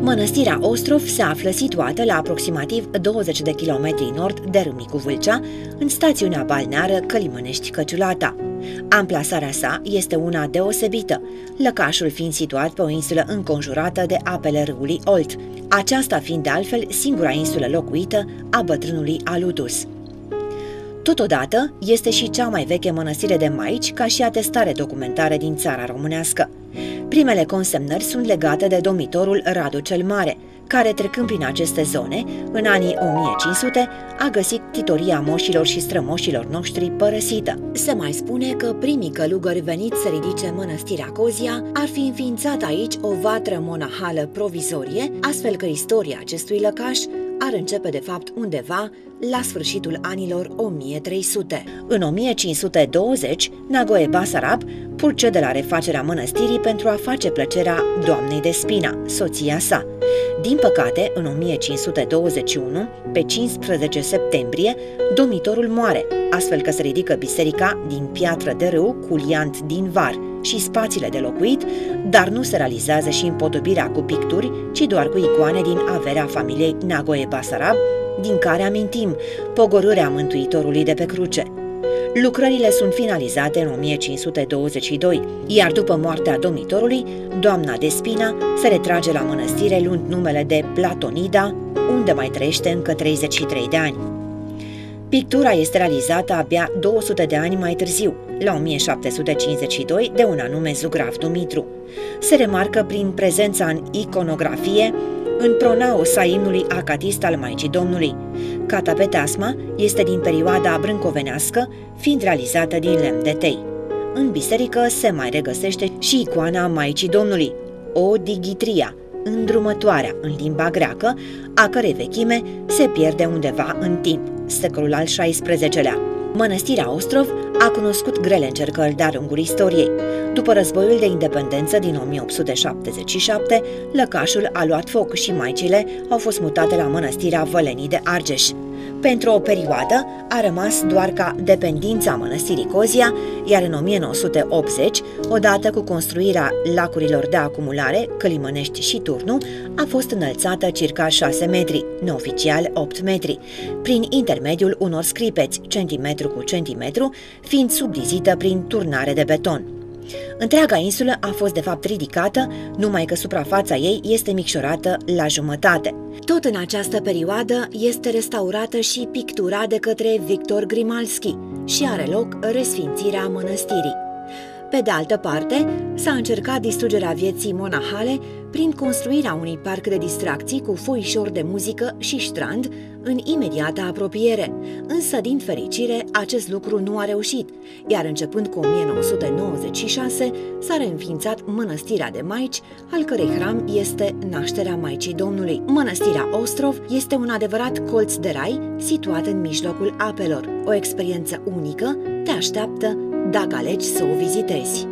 Mănăstirea Ostrov se află situată la aproximativ 20 de kilometri nord de Râmnicu Vâlcea, în stațiunea balneară Călimănești-Căciulata. Amplasarea sa este una deosebită, lăcașul fiind situat pe o insulă înconjurată de apele râului Olt, aceasta fiind de altfel singura insulă locuită a bătrânului Alutus. Totodată, este și cea mai veche mănăstire de maici ca și atestare documentară din țara românească. Primele consemnări sunt legate de domnitorul Radu cel Mare, care, trecând prin aceste zone, în anii 1500, a găsit titoria moșilor și strămoșilor noștri părăsită. Se mai spune că primii călugări veniți să ridice mănăstirea Cozia ar fi înființat aici o vatră monahală provizorie, astfel că istoria acestui lăcaș ar începe de fapt undeva la sfârșitul anilor 1300. În 1520, Neagoe Basarab procede la refacerea mănăstirii pentru a face plăcerea doamnei Despina, soția sa. Din păcate, în 1521, pe 15 septembrie, domnitorul moare, astfel că se ridică biserica din piatră de râu cu liant din var și spațiile de locuit, dar nu se realizează și împodobirea cu picturi, ci doar cu icoane din averea familiei Neagoe Basarab, din care amintim pogorârea Mântuitorului de pe cruce. Lucrările sunt finalizate în 1522, iar după moartea domnitorului, doamna Despina se retrage la mănăstire luând numele de Platonida, unde mai trăiește încă 33 de ani. Pictura este realizată abia 200 de ani mai târziu, la 1752, de un anume Zugrav Dumitru. Se remarcă prin prezența în iconografie în pronaos a imnului acatist al Maicii Domnului. Catapeteasma este din perioada brâncovenească, fiind realizată din lemn de tei. În biserică se mai regăsește și icoana Maicii Domnului, o digitria, îndrumătoarea în limba greacă, a cărei vechime se pierde undeva în timp, secolul al XVI-lea. Mănăstirea Ostrov a cunoscut grele încercări de-a lungul istoriei. După războiul de independență din 1877, lăcașul a luat foc și maicile au fost mutate la mănăstirea Vălenii de Argeș. Pentru o perioadă a rămas doar ca dependința mănăstirii Cozia, iar în 1980, odată cu construirea lacurilor de acumulare, Călimănești și Turnu, a fost înălțată circa 6 metri, neoficial 8 metri, prin intermediul unor scripeți, centimetru cu centimetru, fiind subdizită prin turnare de beton. Întreaga insulă a fost de fapt ridicată, numai că suprafața ei este micșorată la jumătate. Tot în această perioadă este restaurată și pictura de către Victor Grimalski și are loc resfințirea mănăstirii. Pe de altă parte, s-a încercat distrugerea vieții monahale prin construirea unui parc de distracții cu foișori de muzică și strand în imediată apropiere, însă, din fericire, acest lucru nu a reușit, iar începând cu 1996 s-a reînființat Mănăstirea de Maici, al cărei hram este Nașterea Maicii Domnului. Mănăstirea Ostrov este un adevărat colț de rai situat în mijlocul apelor. O experiență unică te așteaptă dacă alegi să o vizitezi.